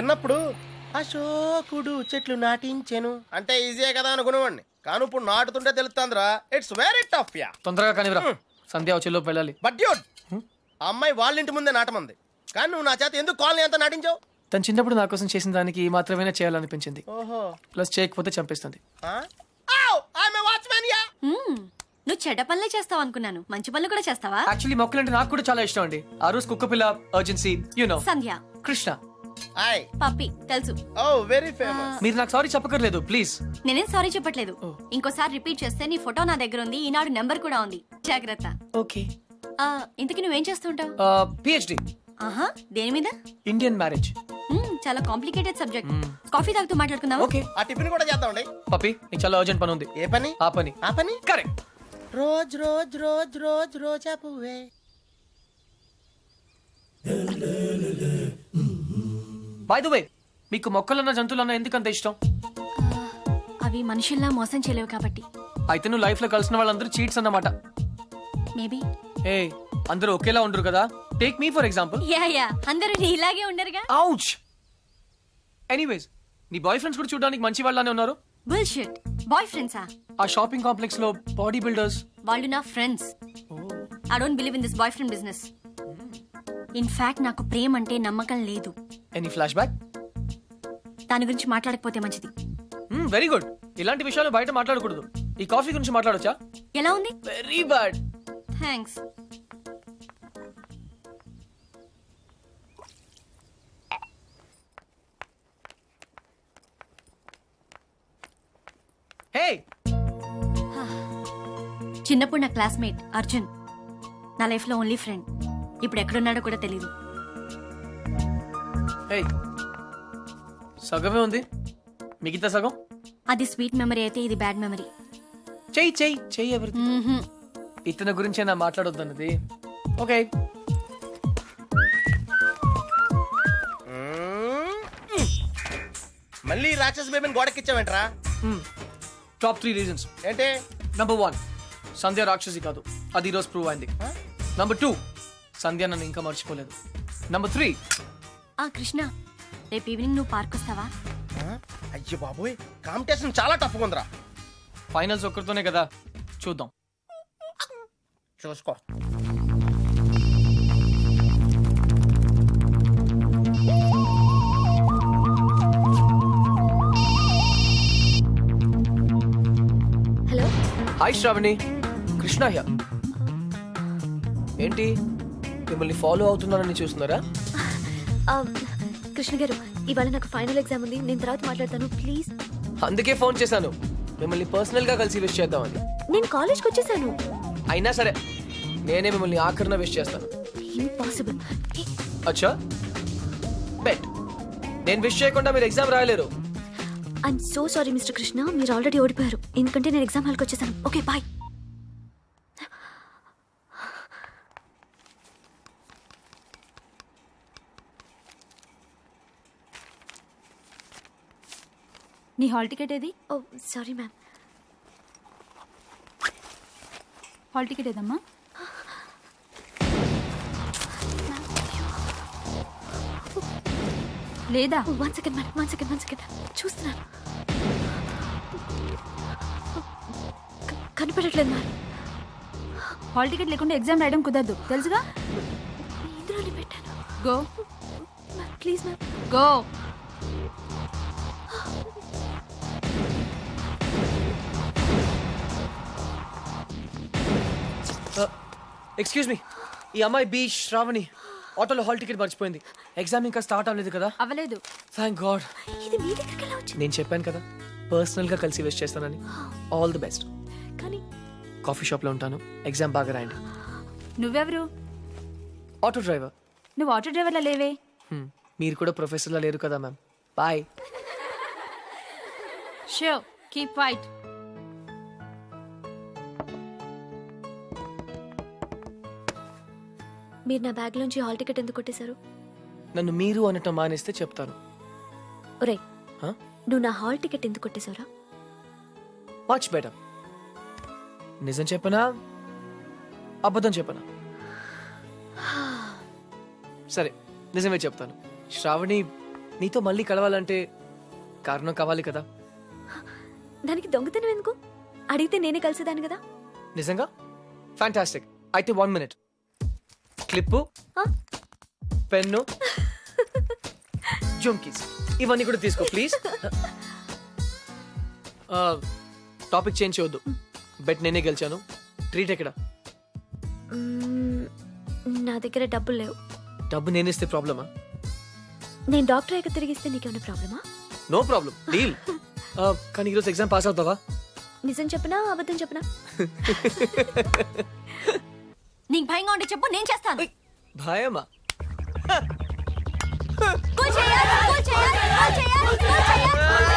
చిన్నప్పుడు అశోకుడు చెట్లు నాటించెను అంటే ఈజీయే కదా అనుకునేవాడిని, కానీ ఇప్పుడు నాటుతుంటే తెలుస్తుందిరా, ఇట్స్ వెరీ టఫ్ యా. తొందరగా కానివ్వరా, సంధ్య వచ్చేలోపు వెళ్ళాలి. బట్ డ్యూడ్, ఆ అమ్మాయి వాళ్ళ ఇంటి ముందే నాటమంది, కానీ నువ్వు నా చేత ఎందుకు కాలనీ అంతా నాటించావు? తను చిన్నప్పుడు నా కోసం చేసిన దానికి ఈ మాత్రమే చేయాలనిపించింది. ఓహో, ప్లస్ చేయకపోతే చంపేస్తుంది. నువ్వు చెడ్డ పనులే చేస్తావు అనుకున్నాను, మంచి పనులు కూడా చేస్తావా? యాక్చువల్లీ మొక్కలంటే నాకు కూడా చాలా ఇష్టం అండి. ఆ రోజు కుక్క పిల్ల, urgency, you know, Sandhya, Krishna. Hi. Puppy తెలుసు. Oh very famous. మీరు నాకు సారీ చెప్పకర్లేదు ప్లీజ్. నేనేం సారీ చెప్పట్లేదు. ఇంకోసారి రిపీట్ చేస్తే నీ ఫోటో నా దగ్గర ఉంది, ఈనాడు నెంబర్ కూడా ఉంది, జాగ్రత్త. ఓకే. ఇంతకీ నువ్వేం చేస్తుంటావు? పిహెచ్డి. ఆహా, దేని మీద? Indian marriage. చాలా కాంప్లికేటెడ్ సబ్జెక్ట్. కాఫీ తాగుతూ మాట్లాడుకుందాం. ఓకే. ఆ టిఫిన్ కూడా చేద్దామండి. పప్పి, నీకు చాలా అర్జెంట్ పని ఉంది. ఏ పని? ఆ పని. ఆ పని correct. Rose rose rose rose రోజా పువ్వే. బై ద వే, మీకు మొక్కలన్న జంతువులన్న ఎందుకంత ఇష్టం? అవి మనుషుల్లా మోసం చేయలేవు కాబట్టి. అయితే నువ్వు లైఫ్ లో కలిసిన వాళ్ళందరూ చీట్స్ అన్నమాట. మేబీ. ఏ, అందరూ ఒకేలా ఉండరు కదా. Take me for example. Yeah అందరూ ఇలాగే ఉండరుగా. ఔచ్. ఎనీవేస్, నీ బాయ్ ఫ్రెండ్స్ కూడా చూడడానికి మంచి వాళ్ళనే ఉన్నారు. బుల్షిట్. బాయ్ ఫ్రెండ్సా? ఆ షాపింగ్ కాంప్లెక్స్ లో బాడీ బిల్డర్స్. వాళ్ళు నా friends. I don't believe in this boy friend business. In fact నాకు ప్రేమ అంటే నమ్మకం లేదు. Any flash back? దాని గురించి మాట్లాడకపోతే మంచిది. Very good. ఇలాంటి విషయాలు బయట మాట్లాడకూడదు. ఈ కాఫీ గురించి మాట్లాడొచ్చా? ఎలా ఉంది? Very bad. థ్యాంక్స్. హే, చిన్నప్పుడు నా క్లాస్మేట్ అర్జున్, నా లైఫ్ లో ఓన్లీ ఫ్రెండ్. ఇప్పుడు ఎక్కడున్నాడో కూడా తెలీదు. హే, సగమే ఉంది, మిగతా సగం అది స్వీట్ మెమరీ అయితే ఇది బ్యాడ్ మెమరీ. చెయ్యి చెయ్యి చెయ్యి. ఎవరిది? ఇతని గురించే నా మాట్లాడొద్దన్నది. ఓకే. మళ్ళీ రాక్షస బేబీని గోడకిచ్చావేంట్రా? టాప్ 3 రీజన్స్ ఏంటి? నంబర్ 1, సంధ్య రాక్షసి కాదు, అది ఈరోజు ప్రూవ్ అయింది. నంబర్ 2, సంధ్య నన్ను ఇంకా మర్చిపోలేదు. నంబర్ 3, కృష్ణ, రేపు ఈవినింగ్ నువ్వు పార్క్ వస్తావా? అయ్యో బాబోయ్, కాంపిటీషన్ చాలా టఫ్గా ఉందిరా. ఫైనల్స్ ఒక్కరితోనే కదా, చూద్దాం. చూసుకో. Hello. Hi Shravani, Krishna here. ఏంటి, మిమ్మల్ని ఫాలో అవుతున్నానని చూస్తున్నారా? కృష్ణ గారు, ఇవాళ నాకు ఫైనల్ ఎగ్జామ్ ఉంది, నేను తర్వాత మాట్లాడతాను ప్లీజ్. అందుకే ఫోన్ చేశాను, మిమ్మల్ని పర్సనల్ గా కలిసి విష్ చేద్దామని. నేను కాలేజ్కి వచ్చేసాను. అయినా సరే నేనే మిమ్మల్ని ఆఖరిన విష్ చేస్తాను. ఇంపాసిబుల్. అచ్చా, బెట్. నేను విష్ చేయకుండా మీరు ఎగ్జామ్ రాయలేరు. I'm so sorry mister Krishna, మీరు ఆల్రెడీ ఓడిపోయారు, ఎందుకంటే నేను ఎగ్జామ్ హాల్కి వచ్చేసాను. Okay bye. నీ హాల్ టికెట్ ఏది? Oh sorry ma'am. Hall ticket ఏదమ్మా? లేదా? One second madam, one second చూస్తున్నాను. కనిపెట్టట్లేదు మ్యామ్. హాల్ టికెట్ లేకుండా ఎగ్జామ్ రాయడం కుదరదు, తెలుసుగా. ఇందులోనే పెట్టాను. Go please ma'am, go. Excuse me, ఈ అమ్మాయి బి శ్రావణి ఆటోలో హాల్ టికెట్ మర్చిపోయింది. ఎగ్జామ్ ఇంకా స్టార్ట్ అవ్వలేదు కదా? అవ్వలేదు. Thank God. ఇది మీ దగ్గరికి ఎలా వచ్చింది? నేను చెప్పాను కదా, పర్సనల్ గా కలిసి విష్ చేస్తానని. All the best. కానీ కాఫీ షాప్ లో ఉంటాను, ఎగ్జామ్ బాగా రాయండి. నువ్వెవరు? Auto driver. నువ్వు ఆటో డ్రైవర్లా లేవే. మీరు కూడా ప్రొఫెసర్లా లేరు కదా ma'am. Bye. So keep fight. మీరు నా బ్యాగ్ లోంచి హాల్ టికెట్ ఎందుకు కొట్టేశారు? నన్ను మీరు అనటం మానేస్తే చెప్తాను. ఒరే, Huh? నువ్వు నా హాల్ టికెట్ ఎందుకు కొట్టేశారా? Much better. నిజం చెప్పనా అబద్ధం చెప్పనా? సరే, నిజమే చెప్తాను. శ్రావణి, నీతో మళ్ళీ కలవాలంటే కారణం కావాలి కదా. దానికి దొంగతనం ఎందుకు? అడిగితే నేనే కలిసేదాన్ని కదా. నిజంగా ఫ్యాంటాస్టిక్. అయితే 1 minute. క్లిప్పు, ఆ? పెన్ను, జుమ్కీస్ ఇవన్నీ కూడా తీసుకో ప్లీజ్. టాపిక్ చేంజ్ చేయొద్దు. బెట్ నేనే గెలిచాను. ట్రీట్ ఎక్కడ? మ్మ్, నా దగ్గర డబ్బులు లేవు. డబ్బు నేనిస్తే ప్రాబ్లమా? నేను డాక్టర్ అయ్యాక తిరిగిస్తే నీకేమైనా ప్రాబ్లమా? No problem, deal. కానీ ఈరోజు ఎగ్జామ్ పాస్ అవుతావా? నిజం చెప్పనా అబద్ధం చెప్పనా? నీకు భయంగా ఉంటే చెప్పు, నేను చేస్తాను. భయమా? కూల్ చేయాలి, కూల్ చేయాలి, కూల్ చేయాలి, కూల్ చేయాలి.